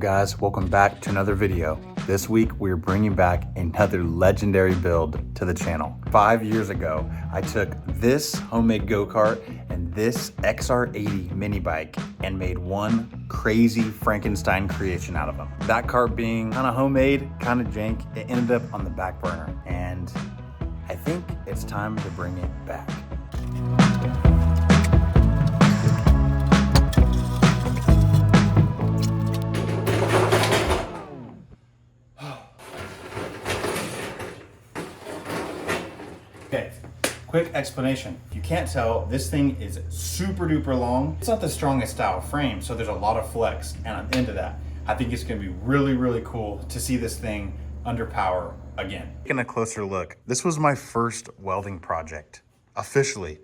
guys, welcome back to another video. This week we're bringing back another legendary build to the channel. 5 years ago, I took this homemade go-kart and this XR80 mini bike and made one crazy Frankenstein creation out of them. That kart being kind of homemade, kind of jank, it ended up on the back burner, and I think it's time to bring it back. Okay, quick explanation. If you can't tell, this thing is super duper long. It's not the strongest style frame, so there's a lot of flex, and I'm into that. I think it's gonna be really, really cool to see this thing under power again. Taking a closer look, this was my first welding project, officially.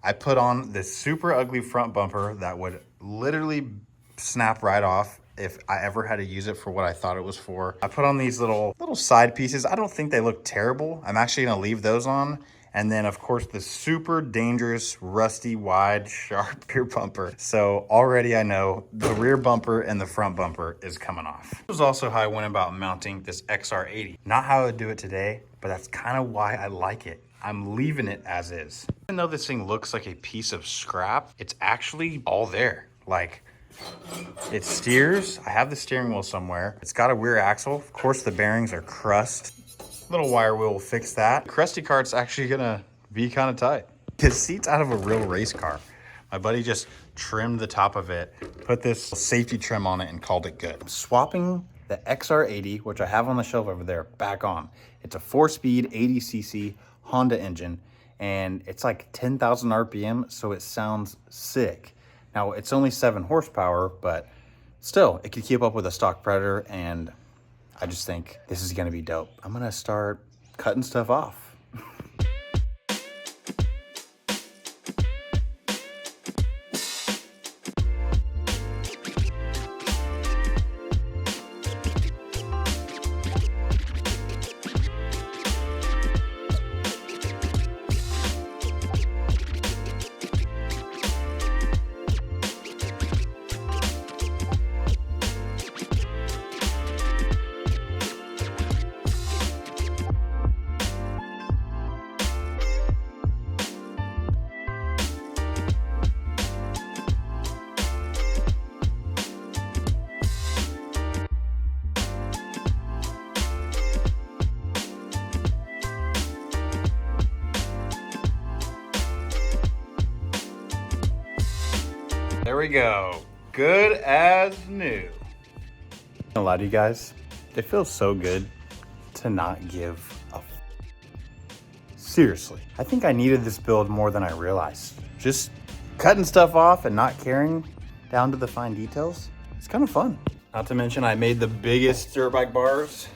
I put on this super ugly front bumper that would literally snap right off if I ever had to use it for what I thought it was for. I put on these little side pieces. I don't think they look terrible. I'm actually gonna leave those on. And then of course the super dangerous, rusty, wide, sharp rear bumper. So already I know the rear bumper and the front bumper is coming off. This was also how I went about mounting this XR80. Not how I would do it today, but that's kind of why I like it. I'm leaving it as is. Even though this thing looks like a piece of scrap, it's actually all there. Like, it steers. I have the steering wheel somewhere. It's got a rear axle. Of course, the bearings are crust. Little wire wheel will fix that. Crusty kart's actually gonna be kind of tight. His seat's out of a real race car. My buddy just trimmed the top of it, put this safety trim on it, and called it good. I'm swapping the XR80, which I have on the shelf over there, back on. It's a 4-speed 80cc Honda engine, and it's like 10,000 RPM, so it sounds sick. Now, it's only 7 horsepower, but still, it could keep up with a stock Predator, and I just think this is gonna be dope. I'm gonna start cutting stuff off. There we go. Good as new. I'm gonna lie to you guys, it feels so good to not give a seriously. I think I needed this build more than I realized. Just cutting stuff off and not caring down to the fine details. It's kind of fun. Not to mention I made the biggest dirt bike bars.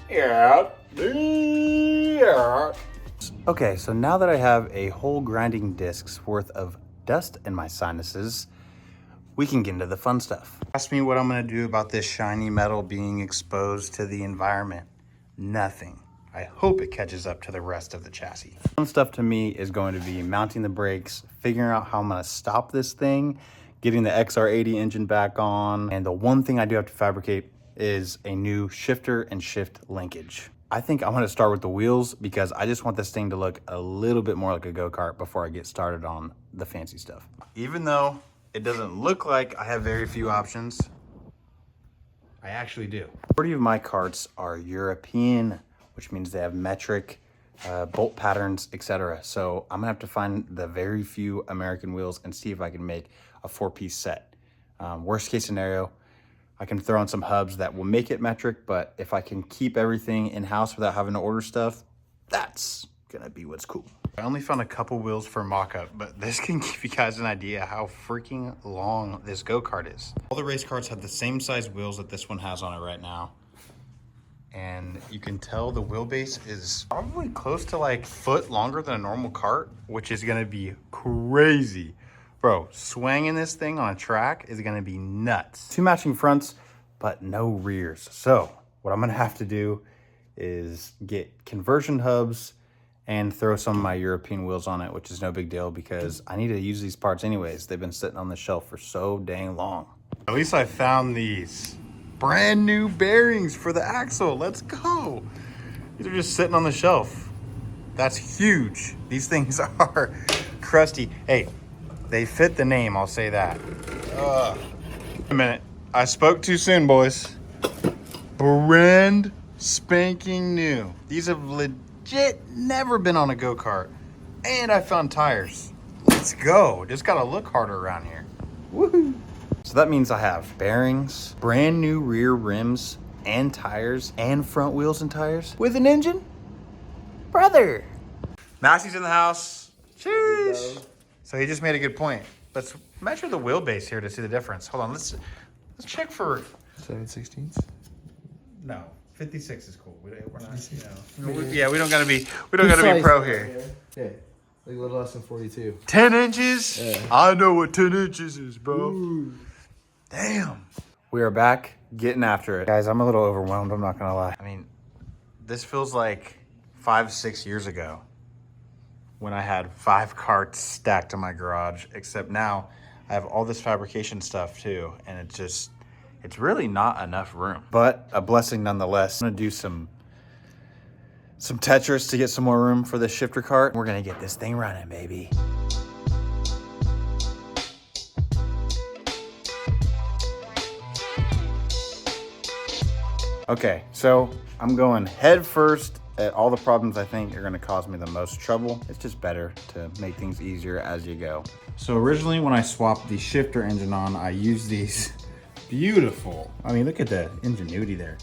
Yeah. Okay, so now that I have a whole grinding disc's worth of dust in my sinuses, we can get into the fun stuff. Ask me what I'm gonna do about this shiny metal being exposed to the environment. Nothing. I hope it catches up to the rest of the chassis. Fun stuff to me is going to be mounting the brakes, figuring out how I'm gonna stop this thing, getting the XR80 engine back on, and the one thing I do have to fabricate is a new shifter and shift linkage. I think I want to start with the wheels because I just want this thing to look a little bit more like a go-kart before I get started on the fancy stuff. Even though it doesn't look like I have very few options, I actually do. Majority of my karts are European, which means they have metric bolt patterns, etc. So I'm gonna have to find the very few American wheels and see if I can make a 4-piece set. Worst case scenario, I can throw on some hubs that will make it metric, but if I can keep everything in-house without having to order stuff, that's gonna be what's cool. I only found a couple wheels for mock-up, but this can give you guys an idea how freaking long this go-kart is. All the race karts have the same size wheels that this one has on it right now. And you can tell the wheelbase is probably close to like a foot longer than a normal kart, which is gonna be crazy. Bro, swinging this thing on a track is gonna be nuts. 2 matching fronts, but no rears. So what I'm gonna have to do is get conversion hubs and throw some of my European wheels on it, which is no big deal because I need to use these parts anyways. They've been sitting on the shelf for so dang long. At least I found these brand new bearings for the axle. Let's go. These are just sitting on the shelf. That's huge. These things are crusty. Hey, they fit the name, I'll say that. A minute, I spoke too soon, boys. Brand spanking new. These have legit never been on a go-kart. And I found tires. Let's go. Just gotta look harder around here. Woohoo. So that means I have bearings, brand new rear rims and tires, and front wheels and tires with an engine? Brother. Massey's in the house. Sheesh. So he just made a good point. Let's measure the wheelbase here to see the difference. Hold on, let's check for 7/16. No, 56 is cool. We're not, yeah, we don't gotta be pro here. Yeah, like a little less than 42. 10 inches? Yeah. I know what 10 inches is, bro. Ooh. Damn. We are back getting after it. Guys, I'm a little overwhelmed, I'm not gonna lie. I mean, this feels like 5-6 years ago when I had 5 carts stacked in my garage, except now I have all this fabrication stuff too, and it's really not enough room. But a blessing nonetheless. I'm gonna do some Tetris to get some more room for this shifter cart. We're gonna get this thing running, baby. Okay, so I'm going head first at all the problems I think are gonna cause me the most trouble. It's just better to make things easier as you go. So originally when I swapped the shifter engine on, I used these beautiful, I mean, look at the ingenuity there.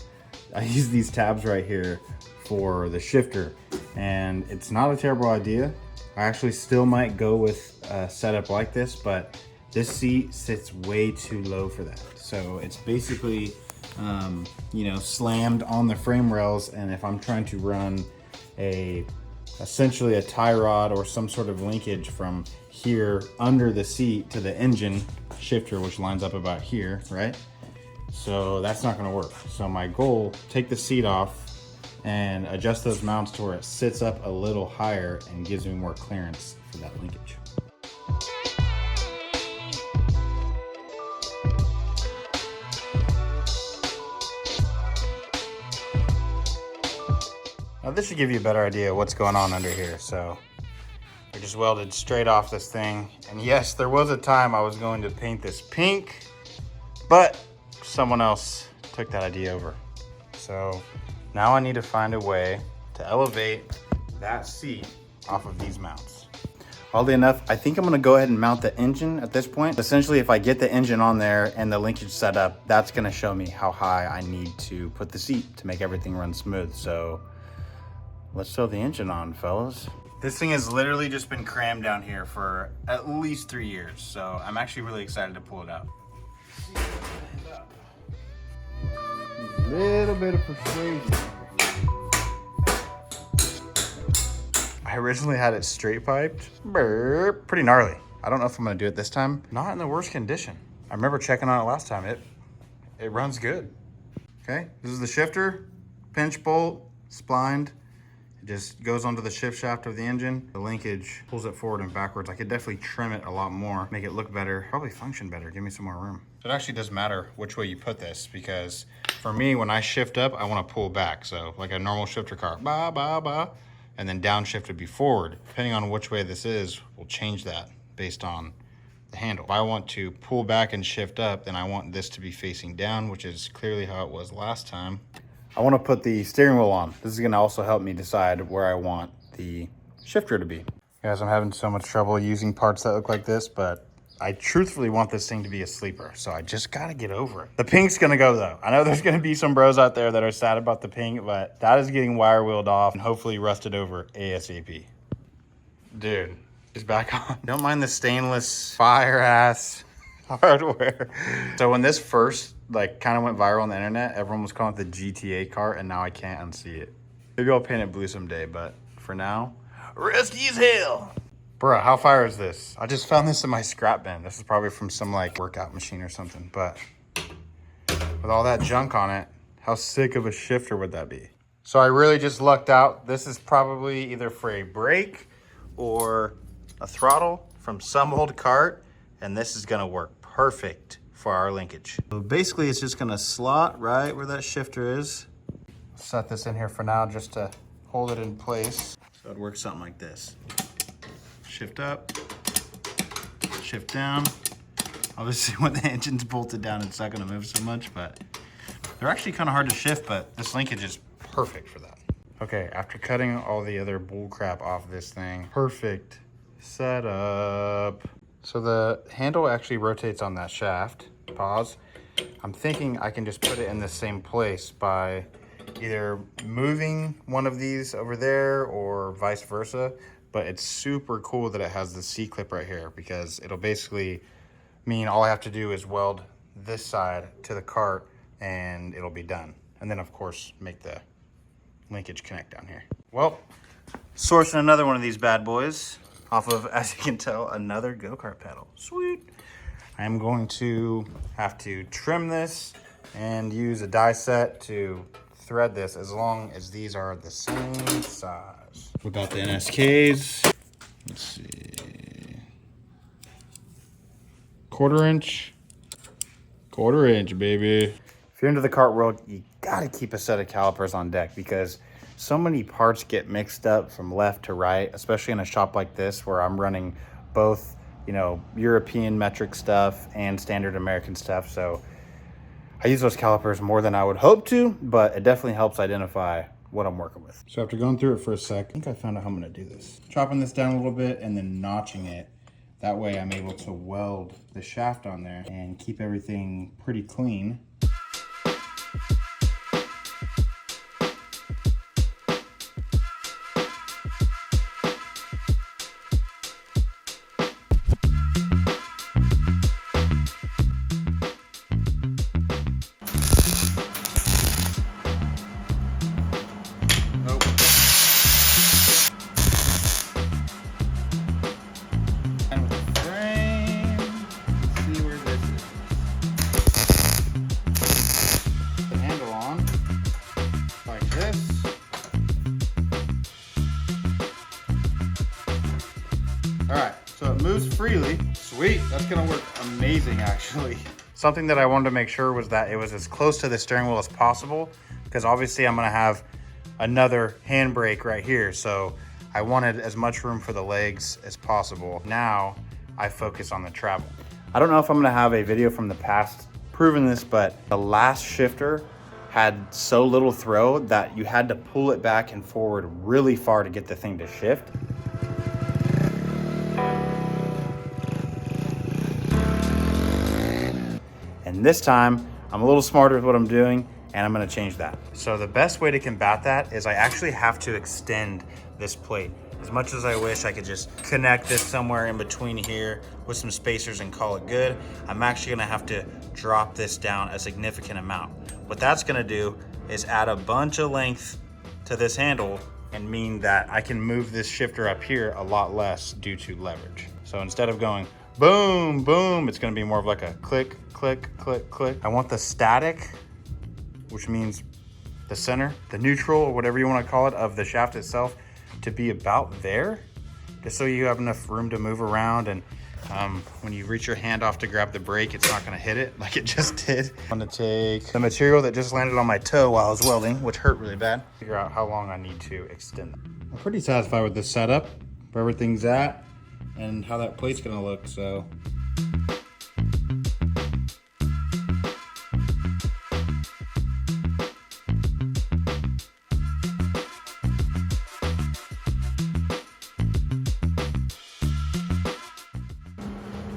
I used these tabs right here for the shifter, and it's not a terrible idea. I actually still might go with a setup like this, but this seat sits way too low for that. So it's basically, you know, slammed on the frame rails, and if I'm trying to run essentially a tie rod or some sort of linkage from here under the seat to the engine shifter, which lines up about here, right? So that's not gonna work. So my goal, take the seat off and adjust those mounts to where it sits up a little higher and gives me more clearance for that linkage. Now this should give you a better idea of what's going on under here. So I just welded straight off this thing. And yes, there was a time I was going to paint this pink, but someone else took that idea over. So now I need to find a way to elevate that seat off of these mounts. Oddly enough, I think I'm gonna go ahead and mount the engine at this point. Essentially, if I get the engine on there and the linkage set up, that's gonna show me how high I need to put the seat to make everything run smooth. So let's throw the engine on, fellas. This thing has literally just been crammed down here for at least 3 years. So I'm actually really excited to pull it out. A little bit of persuasion. I originally had it straight piped. Pretty gnarly. I don't know if I'm gonna do it this time. Not in the worst condition. I remember checking on it last time. It runs good. Okay, this is the shifter, pinch bolt, splined. It just goes onto the shift shaft of the engine. The linkage pulls it forward and backwards. I could definitely trim it a lot more, make it look better, probably function better, give me some more room. So it actually doesn't matter which way you put this, because for me, when I shift up, I wanna pull back. So like a normal shifter car, ba, ba, ba, and then downshift would be forward. Depending on which way this is, we'll change that based on the handle. If I want to pull back and shift up, then I want this to be facing down, which is clearly how it was last time. I want to put the steering wheel on. This is going to also help me decide where I want the shifter to be. Guys, I'm having so much trouble using parts that look like this, but I truthfully want this thing to be a sleeper, so I just got to get over it. The pink's going to go, though. I know there's going to be some bros out there that are sad about the pink, but that is getting wire wheeled off and hopefully rusted over ASAP. Dude, it's back on. Don't mind the stainless fire-ass hardware. So when this first kind of went viral on the internet, everyone was calling it the GTA cart, and now I can't unsee it. Maybe I'll paint it blue someday, but for now, risky as hell. Bruh, how fire is this? I just found this in my scrap bin. This is probably from some workout machine or something, but with all that junk on it, how sick of a shifter would that be? So I really just lucked out. This is probably either for a brake or a throttle from some old cart, and this is gonna work perfect for for our linkage. So basically it's just gonna slot right where that shifter is. Set this in here for now just to hold it in place. So it works something like this. Shift up, shift down. Obviously when the engine's bolted down, it's not gonna move so much, but they're actually kind of hard to shift, but this linkage is perfect for that. Okay, after cutting all the other bull crap off this thing, perfect setup. So the handle actually rotates on that shaft. Pause. I'm thinking I can just put it in the same place by either moving one of these over there or vice versa. But it's super cool that it has the C-clip right here, because it'll basically mean all I have to do is weld this side to the cart and it'll be done. And then of course make the linkage connect down here. Well, sourcing another one of these bad boys off of, as you can tell, another go-kart pedal. Sweet. I'm going to have to trim this and use a die set to thread this, as long as these are the same size. What about the NSKs? Let's see. Quarter inch, baby. If you're into the kart world, you gotta keep a set of calipers on deck, because so many parts get mixed up from left to right, especially in a shop like this where I'm running both, you know, European metric stuff and standard American stuff. So I use those calipers more than I would hope to, but it definitely helps identify what I'm working with. So after going through it for a sec, I think I found out how I'm gonna do this. Chopping this down a little bit and then notching it. That way I'm able to weld the shaft on there and keep everything pretty clean. All right, so it moves freely. Sweet, that's gonna work amazing actually. Something that I wanted to make sure was that it was as close to the steering wheel as possible, because obviously I'm gonna have another handbrake right here. So I wanted as much room for the legs as possible. Now I focus on the travel. I don't know if I'm gonna have a video from the past proving this, but the last shifter had so little throw that you had to pull it back and forward really far to get the thing to shift. And this time, I'm a little smarter with what I'm doing, and I'm gonna change that. So the best way to combat that is I actually have to extend this plate. As much as I wish I could just connect this somewhere in between here with some spacers and call it good, I'm actually gonna have to drop this down a significant amount. What that's gonna do is add a bunch of length to this handle and mean that I can move this shifter up here a lot less due to leverage. So instead of going boom, boom, it's gonna be more of like a click, click, click, click. I want the static, which means the center, the neutral, or whatever you wanna call it, of the shaft itself to be about there, just so you have enough room to move around, and when you reach your hand off to grab the brake, it's not gonna hit it like it just did. I'm gonna take the material that just landed on my toe while I was welding, which hurt really bad, figure out how long I need to extend them. I'm pretty satisfied with this setup, where everything's at, and how that plate's gonna look, so.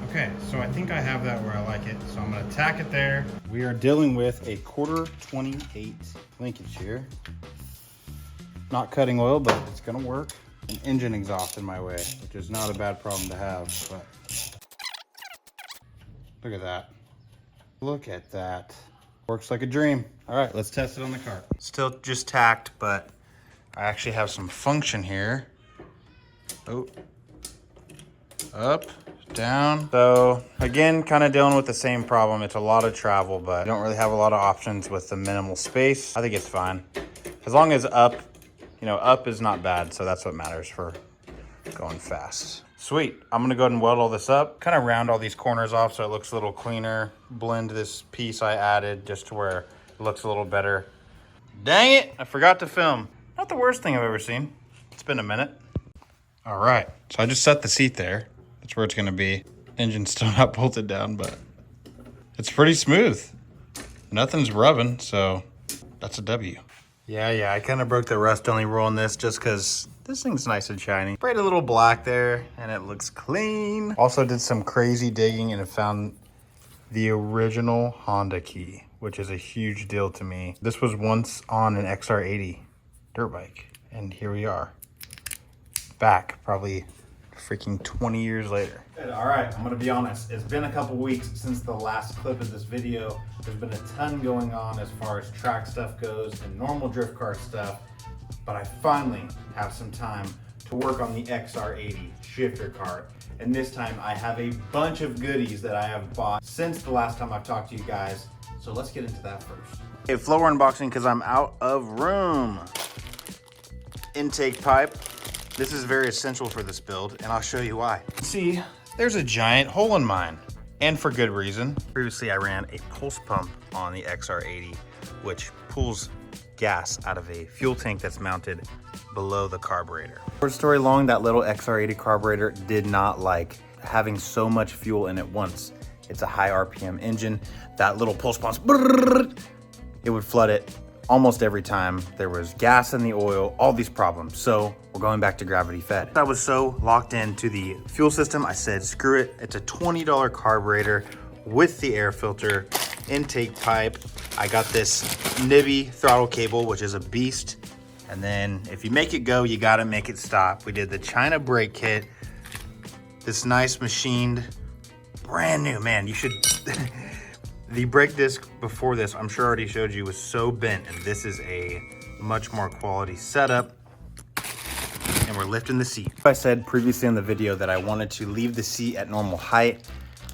Okay, so I think I have that where I like it, so I'm gonna tack it there. We are dealing with a 1/4-28 linkage here. Not cutting oil, but it's gonna work. An engine exhaust in my way, which is not a bad problem to have, but look at that. Look at that. Works like a dream. All right, let's test it on the cart. Still just tacked, but I actually have some function here. Oh, up, down. So again, kind of dealing with the same problem. It's a lot of travel, but I don't really have a lot of options with the minimal space. I think it's fine. As long as up, you know, up is not bad. So that's what matters for going fast. Sweet. I'm gonna go ahead and weld all this up. Kind of round all these corners off so it looks a little cleaner. Blend this piece I added just to where it looks a little better. Dang it, I forgot to film. Not the worst thing I've ever seen. It's been a minute. All right, so I just set the seat there. That's where it's gonna be. Engine's still not bolted down, but it's pretty smooth. Nothing's rubbing, so that's a W. Yeah, I kind of broke the rust-only rule on this just because this thing's nice and shiny. Sprayed a little black there, and it looks clean. Also did some crazy digging and found the original Honda key, which is a huge deal to me. This was once on an XR80 dirt bike, and here we are. Back, probably freaking 20 years later. All right, I'm gonna be honest. It's been a couple weeks since the last clip of this video. There's been a ton going on as far as track stuff goes and normal drift car stuff, but I finally have some time to work on the XR80 shifter cart. And this time I have a bunch of goodies that I have bought since the last time I've talked to you guys. So let's get into that first. Okay, floor unboxing because I'm out of room. Intake pipe. This is very essential for this build, and I'll show you why. See, there's a giant hole in mine, and for good reason. Previously, I ran a pulse pump on the XR80, which pulls gas out of a fuel tank that's mounted below the carburetor. Short story long, that little XR80 carburetor did not like having so much fuel in it once. It's a high RPM engine. That little pulse pump, it would flood it almost every time. There was gas in the oil, all these problems. So we're going back to gravity fed. I was so locked into the fuel system, I said, screw it. It's a $20 carburetor with the air filter, intake pipe. I got this Nibby throttle cable, which is a beast. And then if you make it go, you gotta make it stop. We did the China brake kit, this nice machined, brand new, man, you should, the brake disc before this, I'm sure I already showed you, was so bent, and this is a much more quality setup. And we're lifting the seat. I said previously in the video that I wanted to leave the seat at normal height,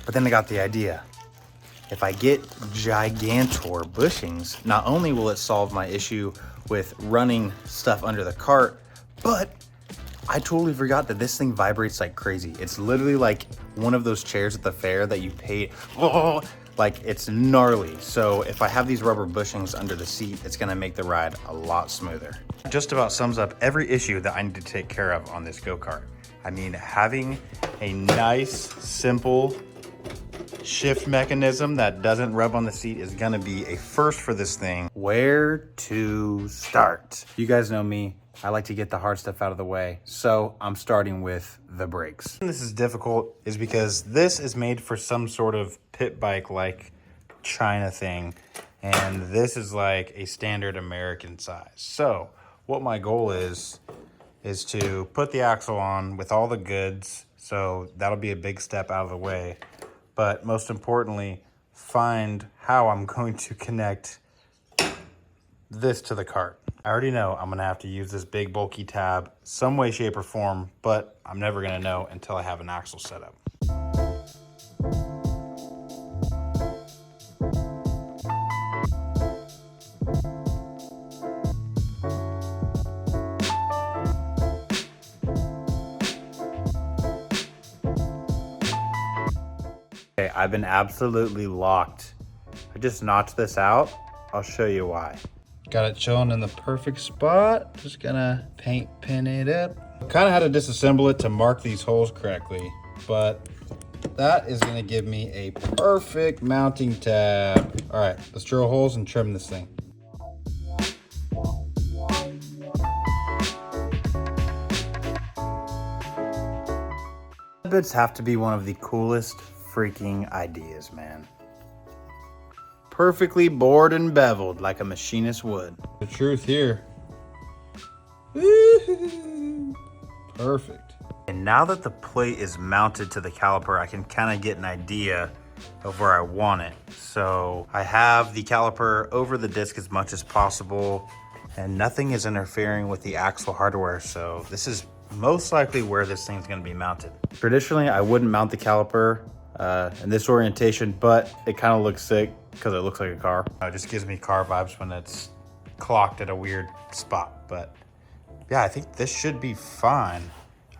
but then I got the idea. If I get gigantor bushings, not only will it solve my issue with running stuff under the cart, but I totally forgot that this thing vibrates like crazy. It's literally like one of those chairs at the fair that you pay, like it's gnarly. So if I have these rubber bushings under the seat, it's gonna make the ride a lot smoother. Just about sums up every issue that I need to take care of on this go-kart. I mean, having a nice, simple shift mechanism that doesn't rub on the seat is gonna be a first for this thing. Where to start? You guys know me. I like to get the hard stuff out of the way, so I'm starting with the brakes. This is difficult is because this is made for some sort of pit bike like China thing, and this is like a standard American size. So what my goal is to put the axle on with all the goods, so that'll be a big step out of the way. But most importantly, find how I'm going to connect this to the cart. I already know I'm gonna have to use this big bulky tab some way, shape, or form, but I'm never gonna know until I have an axle set up. Okay, I've been absolutely locked. I just notched this out. I'll show you why. Got it chilling in the perfect spot. Just gonna paint pin it up. Kind of had to disassemble it to mark these holes correctly, but that is gonna give me a perfect mounting tab. All right, let's drill holes and trim this thing. Bits have to be one of the coolest freaking ideas, man. Perfectly bored and beveled like a machinist would. The truth here. Perfect. And now that the plate is mounted to the caliper, I can kind of get an idea of where I want it. So I have the caliper over the disc as much as possible, and nothing is interfering with the axle hardware. So this is most likely where this thing's gonna be mounted. Traditionally, I wouldn't mount the caliper in this orientation, but it kind of looks sick because it looks like a car. It just gives me car vibes when it's clocked at a weird spot. But yeah, I think this should be fine.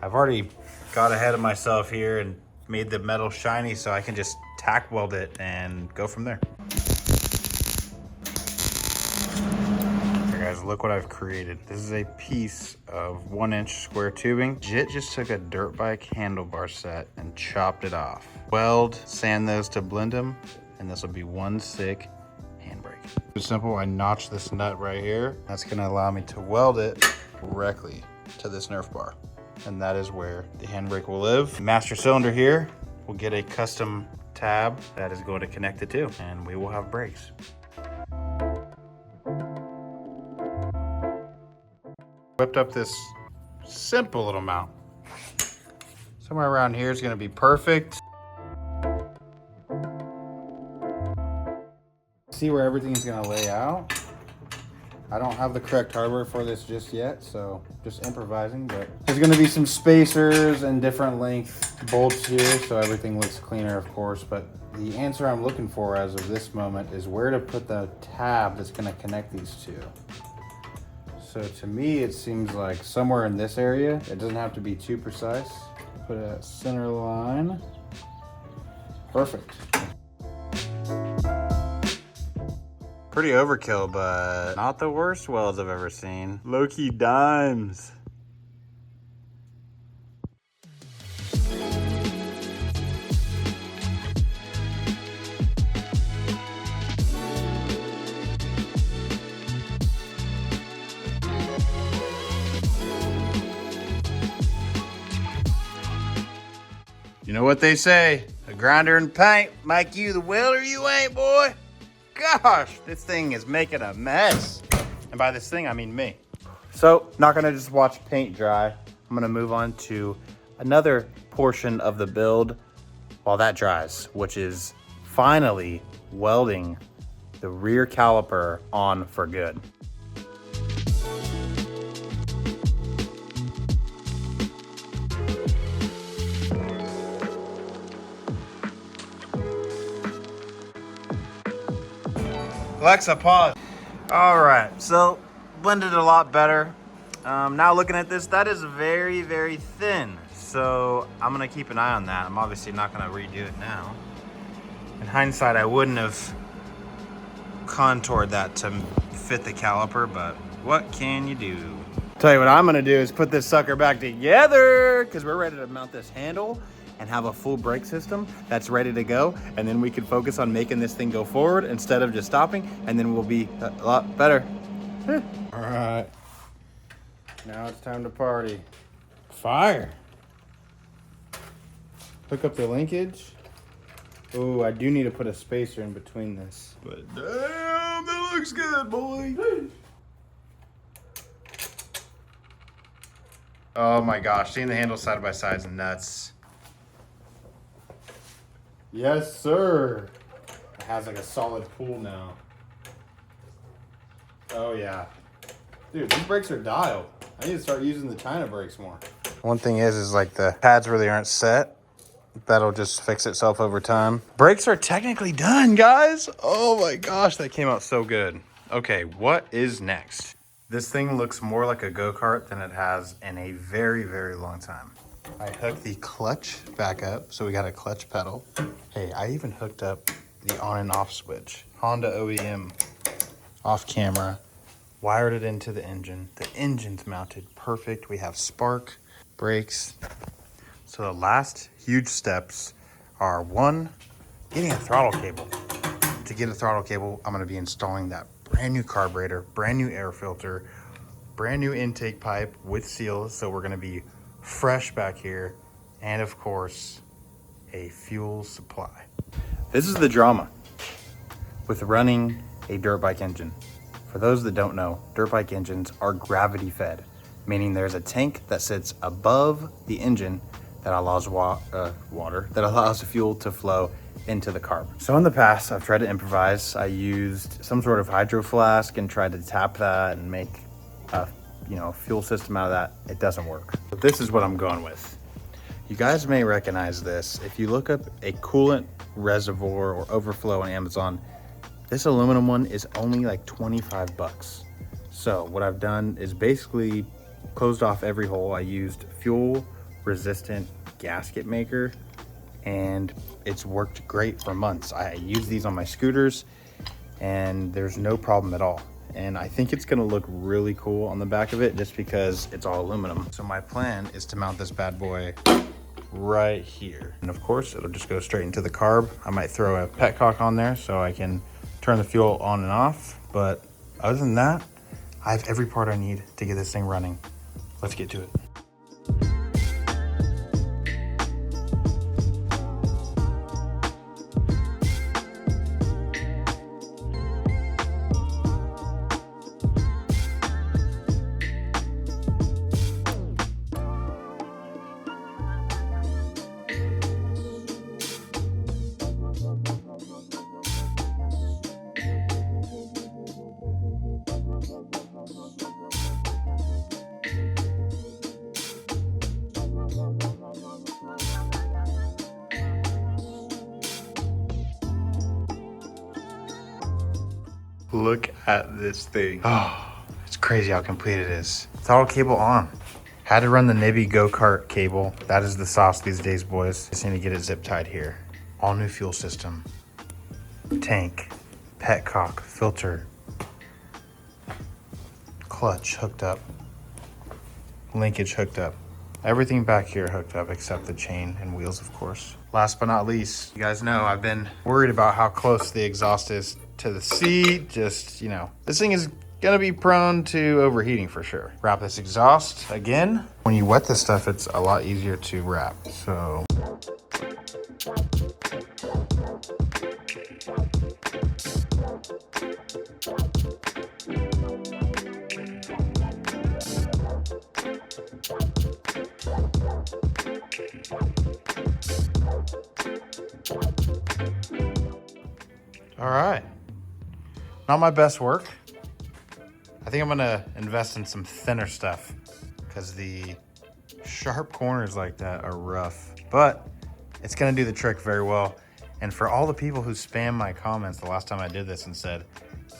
I've already got ahead of myself here and made the metal shiny so I can just tack weld it and go from there. Okay guys, look what I've created. This is a piece of 1-inch square tubing. Jit just took a dirt bike handlebar set and chopped it off. Weld, sand those to blend them, and this will be one sick handbrake. It's simple, I notched this nut right here. That's gonna allow me to weld it directly to this Nerf bar. And that is where the handbrake will live. Master cylinder here will get a custom tab that is going to connect the two, and we will have brakes. Whipped up this simple little mount. Somewhere around here is gonna be perfect. See where everything's gonna lay out. I don't have the correct hardware for this just yet, so just improvising, but there's gonna be some spacers and different length bolts here, so everything looks cleaner, of course, but the answer I'm looking for as of this moment is where to put the tab that's gonna connect these two. So to me, it seems like somewhere in this area. It doesn't have to be too precise. Put a center line. Perfect. Pretty overkill, but not the worst welds I've ever seen. Low-key dimes. You know what they say, a grinder and paint make you the welder you ain't, boy. Gosh, this thing is making a mess. And by this thing, I mean me. So, not gonna just watch paint dry. I'm gonna move on to another portion of the build while that dries, which is finally welding the rear caliper on for good. Alexa, pause. All right, so blended a lot better. Now looking at this, that is very, very thin. So I'm gonna keep an eye on that. I'm obviously not gonna redo it now. In hindsight, I wouldn't have contoured that to fit the caliper, but what can you do? Tell you what I'm gonna do is put this sucker back together because we're ready to mount this handle and have a full brake system that's ready to go. And then we can focus on making this thing go forward instead of just stopping, and then we'll be a lot better. All right, now it's time to party. Fire. Hook up the linkage. Oh, I do need to put a spacer in between this. But damn, that looks good, boy. Oh my gosh, seeing the handles side by side is nuts. Yes, sir. It has like a solid pull now. Oh yeah. Dude, these brakes are dialed. I need to start using the China brakes more. One thing is like the pads really aren't set. That'll just fix itself over time. Brakes are technically done, guys. Oh my gosh, that came out so good. Okay, what is next? This thing looks more like a go-kart than it has in a very, very long time. I hooked the clutch back up, so we got a clutch pedal. Hey, I even hooked up the on and off switch. Honda OEM off camera, wired it into the engine. The engine's mounted perfect. We have spark, brakes. So the last huge steps are one, getting a throttle cable. To get a throttle cable, I'm gonna be installing that brand new carburetor, brand new air filter, brand new intake pipe with seals. So we're gonna be fresh back here, and of course, a fuel supply. This is the drama with running a dirt bike engine. For those that don't know, dirt bike engines are gravity fed, meaning there's a tank that sits above the engine that allows water, that allows fuel to flow into the carb. So in the past, I've tried to improvise. I used some sort of hydro flask and tried to tap that and make a fuel system out of that. It doesn't work. But this is what I'm going with. You guys may recognize this. If you look up a coolant reservoir or overflow on Amazon, this aluminum one is only like 25 bucks. So what I've done is basically closed off every hole. I used fuel resistant gasket maker, and it's worked great for months. I use these on my scooters and there's no problem at all. And I think it's gonna look really cool on the back of it just because it's all aluminum. So my plan is to mount this bad boy right here. And of course, it'll just go straight into the carb. I might throw a petcock on there so I can turn the fuel on and off. But other than that, I have every part I need to get this thing running. Let's get to it. Look at this thing. Oh, it's crazy how complete it is. Throttle cable on. Had to run the Nibby go-kart cable. That is the sauce these days, boys. Just need to get it zip tied here. All new fuel system. Tank, petcock, filter. Clutch hooked up. Linkage hooked up. Everything back here hooked up except the chain and wheels, of course. Last but not least, you guys know I've been worried about how close the exhaust is to the seat. Just, you know, this thing is gonna be prone to overheating for sure. Wrap this exhaust again. When you wet this stuff, it's a lot easier to wrap, so. All right, not my best work. I think I'm gonna invest in some thinner stuff because the sharp corners like that are rough, but it's gonna do the trick very well. And for all the people who spam my comments the last time I did this and said,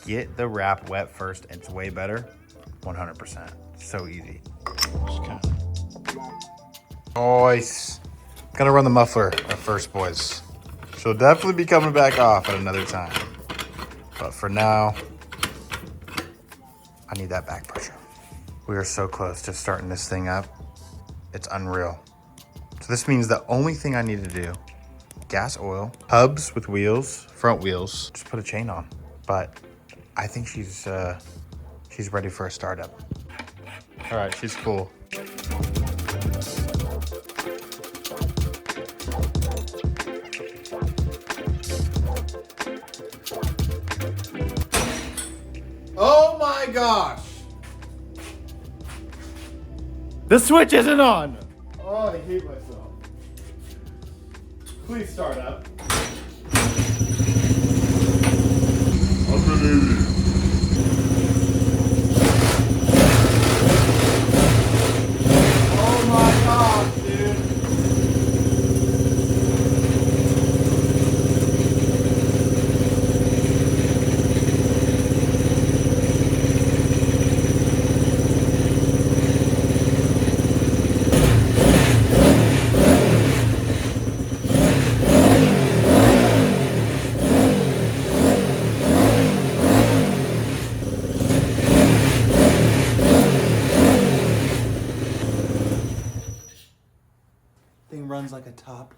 get the wrap wet first, it's way better, 100%, so easy. Just kind of... Nice. Gonna run the muffler at first, boys. She'll definitely be coming back off at another time. But for now, I need that back pressure. We are so close to starting this thing up. It's unreal. So this means the only thing I need to do, gas oil, hubs with wheels, front wheels, just put a chain on. But I think she's ready for a startup. All right, she's cool. Oh my gosh! The switch isn't on! Oh, I hate myself. Please start up. Oh my gosh, dude. Thing runs like a top.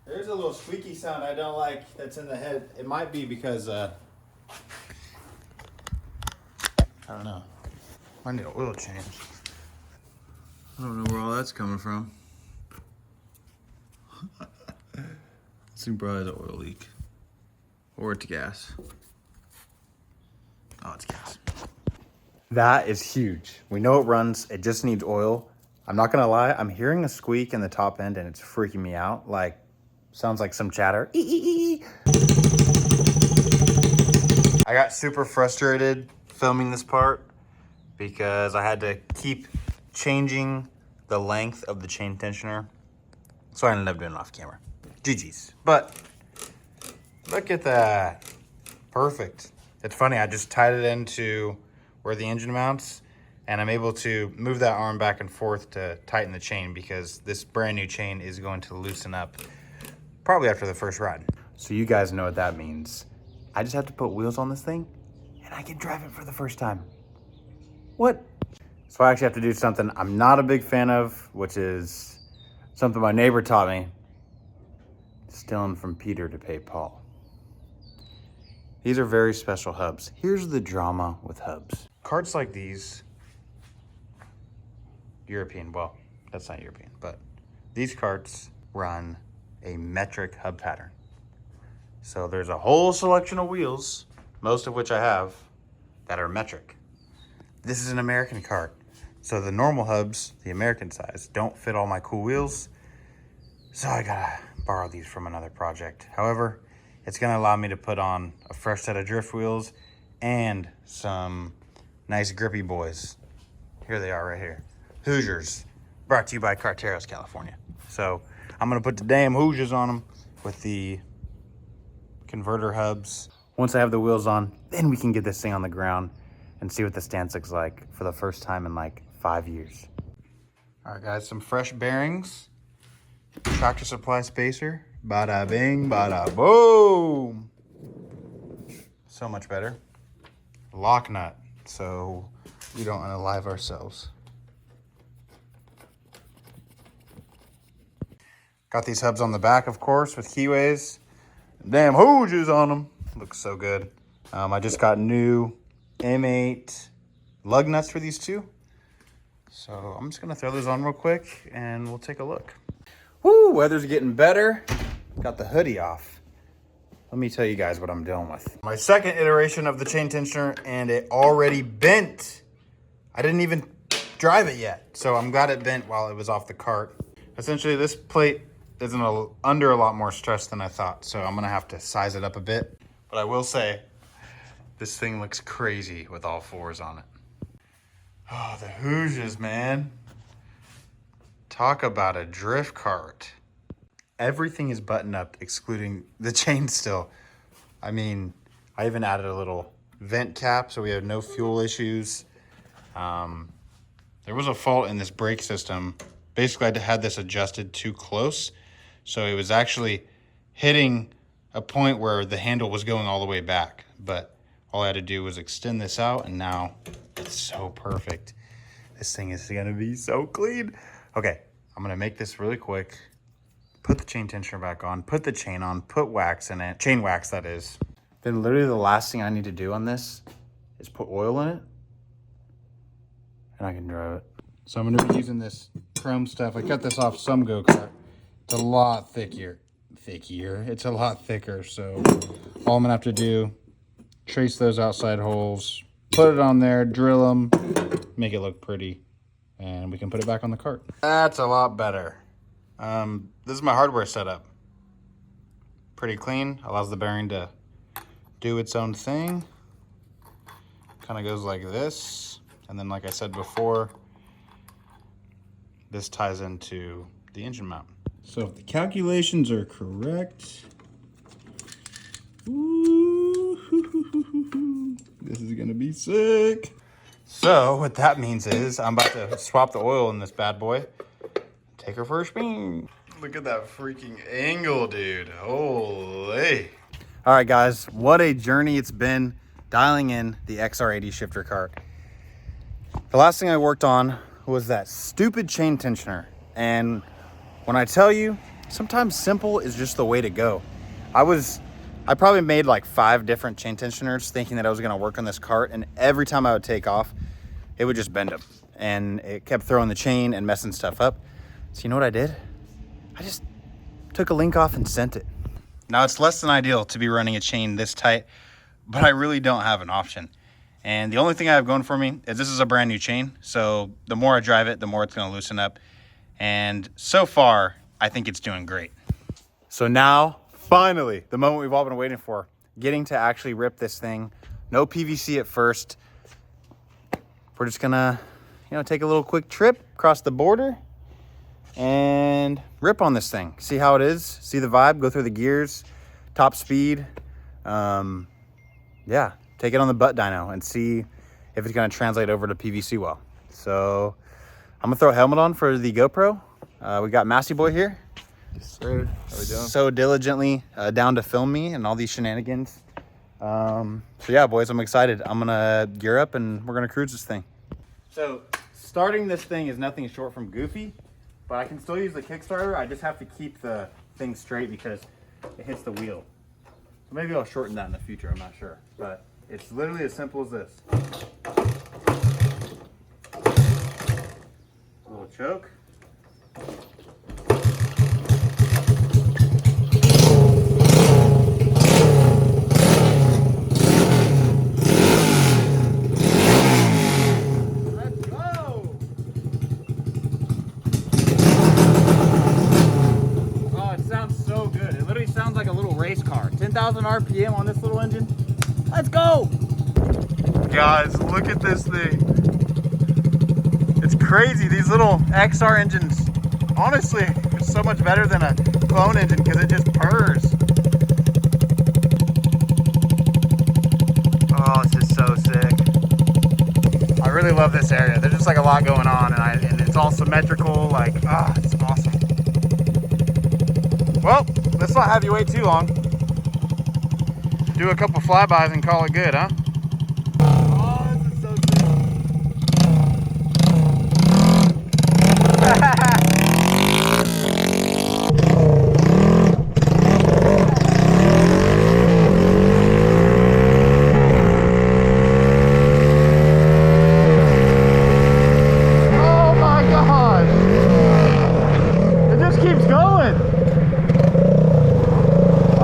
There's a little squeaky sound I don't like that's in the head. It might be because I don't know. I need an oil change. I don't know where all that's coming from. This thing probably has an oil leak. Or it's gas. Oh, it's gas. That is huge. We know it runs, it just needs oil. I'm not gonna lie, I'm hearing a squeak in the top end and it's freaking me out. Like, sounds like some chatter. I got super frustrated filming this part because I had to keep changing the length of the chain tensioner. So I ended up doing it off camera. GG's. But look at that. Perfect. It's funny, I just tied it into where the engine mounts And I'm able to move that arm back and forth to tighten the chain because this brand new chain is going to loosen up probably after the first ride. So you guys know what that means. I just have to put wheels on this thing and I can drive it for the first time. What? So I actually have to do something I'm not a big fan of, which is something my neighbor taught me. Stealing from Peter to pay Paul. These are very special hubs. Here's the drama with hubs. Karts like these, European, well, that's not European, but these karts run a metric hub pattern. So there's a whole selection of wheels, most of which I have, that are metric. This is an American kart. So the normal hubs, the American size, don't fit all my cool wheels. So I gotta borrow these from another project. However, it's gonna allow me to put on a fresh set of drift wheels and some nice grippy boys. Here they are right here. Hoosiers, brought to you by Carteros, California. So I'm gonna put the damn Hoosiers on them with the converter hubs. Once I have the wheels on, then we can get this thing on the ground and see what the stance looks like for the first time in like 5 years. All right, guys, some fresh bearings. Tractor Supply spacer. Bada bing, bada boom. So much better. Lock nut, so we don't unalive ourselves. Got these hubs on the back, of course, with keyways. Damn Hoosiers on them. Looks so good. I just got new M8 lug nuts for these two. So I'm just gonna throw those on real quick and we'll take a look. Woo, weather's getting better. Got the hoodie off. Let me tell you guys what I'm dealing with. My second iteration of the chain tensioner and it already bent. I didn't even drive it yet. So I'm glad it bent while it was off the cart. Essentially this plate is under a lot more stress than I thought. So I'm gonna have to size it up a bit. But I will say, this thing looks crazy with all fours on it. Oh, the Hoosiers, man. Talk about a drift cart. Everything is buttoned up, excluding the chain still. I mean, I even added a little vent cap so we have no fuel issues. There was a fault in this brake system. Basically, I had this adjusted too close. So it was actually hitting a point where the handle was going all the way back. But all I had to do was extend this out and now it's so perfect. This thing is gonna be so clean. Okay, I'm gonna make this really quick. Put the chain tensioner back on, put the chain on, put wax in it. Chain wax, that is. Then literally the last thing I need to do on this is put oil in it and I can drive it. So I'm gonna be using this chrome stuff. I cut this off some go-kart. It's a lot thicker. It's a lot thicker. So all I'm gonna have to do, trace those outside holes, put it on there, drill them, make it look pretty, and we can put it back on the cart. That's a lot better. This is my hardware setup. Pretty clean, allows the bearing to do its own thing. Kind of goes like this. And then like I said before, this ties into the engine mount. So if the calculations are correct, this is gonna be sick. So what that means is I'm about to swap the oil in this bad boy. Take her for a spin. Look at that freaking angle, dude. Holy. All right, guys, what a journey it's been dialing in the XR80 shifter cart. The last thing I worked on was that stupid chain tensioner. And when I tell you, sometimes simple is just the way to go. I probably made like 5 different chain tensioners thinking that I was gonna work on this cart, and every time I would take off, it would just bend them. And it kept throwing the chain and messing stuff up. So you know what I did? I just took a link off and sent it. Now it's less than ideal to be running a chain this tight, but I really don't have an option. And the only thing I have going for me is this is a brand new chain. So the more I drive it, the more it's gonna loosen up. And so far, I think it's doing great. So now, finally, the moment we've all been waiting for, getting to actually rip this thing. No PVC at first. We're just gonna, take a little quick trip across the border and rip on this thing. See how it is, see the vibe, go through the gears, top speed. Yeah, take it on the butt dyno and see if it's gonna translate over to PVC well. So I'm gonna throw a helmet on for the GoPro. We got Massey Boy here. Yes, sir. How we doing? So diligently down to film me and all these shenanigans. So yeah, boys, I'm excited. I'm gonna gear up and we're gonna cruise this thing. So starting this thing is nothing short from goofy, but I can still use the Kickstarter. I just have to keep the thing straight because it hits the wheel. So maybe I'll shorten that in the future, I'm not sure. But it's literally as simple as this. A little choke. Let's go! Oh, it sounds so good. It literally sounds like a little race car. 10,000 RPM on this little engine. Let's go! Guys, look at this thing. It's crazy. These little XR engines, honestly, are so much better than a clone engine because it just purrs. Oh, this is so sick. I really love this area. There's just like a lot going on, and it's all symmetrical. Like, it's awesome. Well, let's not have you wait too long. Do a couple flybys and call it good, huh? Oh, this is so sick. Oh my gosh! It just keeps going.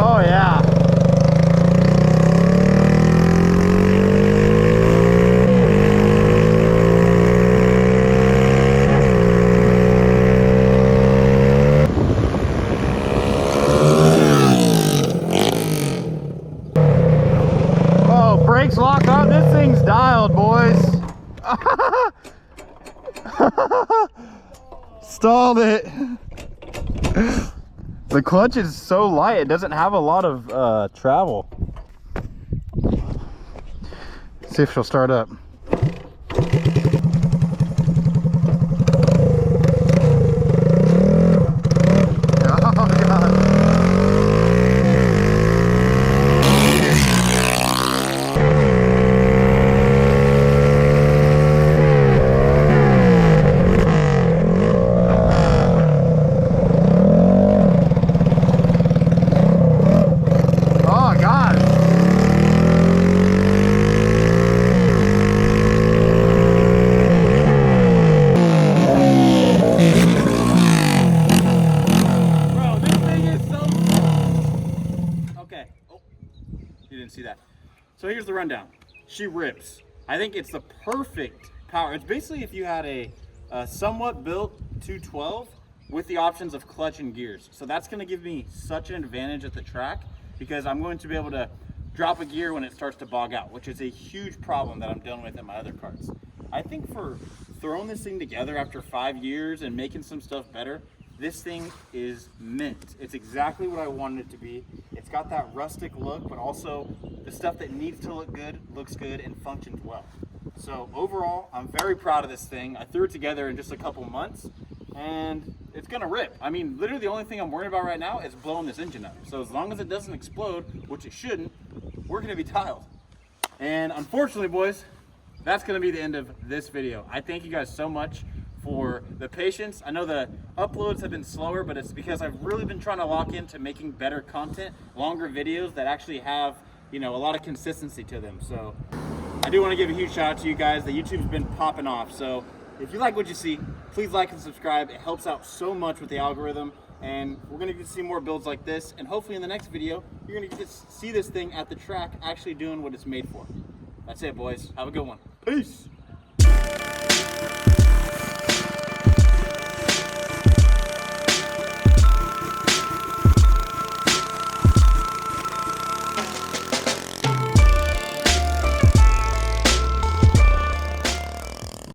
Oh yeah. Oh, brakes lock up. This thing's dialed, boys. Stalled it. The clutch is so light, it doesn't have a lot of travel. See if she'll start up. Oh God. See that. So here's the rundown. She rips. I think it's the perfect power. It's basically if you had a somewhat built 212 with the options of clutch and gears. So that's going to give me such an advantage at the track because I'm going to be able to drop a gear when it starts to bog out, which is a huge problem that I'm dealing with in my other karts. I think for throwing this thing together after 5 years and making some stuff better, this thing is mint. It's exactly what I wanted it to be. It's got that rustic look, but also the stuff that needs to look good, looks good, and functions well. So overall, I'm very proud of this thing. I threw it together in just a couple months, and it's gonna rip. I mean, literally the only thing I'm worried about right now is blowing this engine up. So as long as it doesn't explode, which it shouldn't, we're gonna be tiled. And unfortunately, boys, that's gonna be the end of this video. I thank you guys so much for the patience. I know the uploads have been slower, but it's because I've really been trying to lock into making better content, longer videos that actually have, you know, a lot of consistency to them. So I do want to give a huge shout out to you guys. The YouTube's been popping off. So if you like what you see, please like and subscribe. It helps out so much with the algorithm. And we're going to get to see more builds like this. And hopefully in the next video, you're going to get to see this thing at the track actually doing what it's made for. That's it, boys. Have a good one. Peace.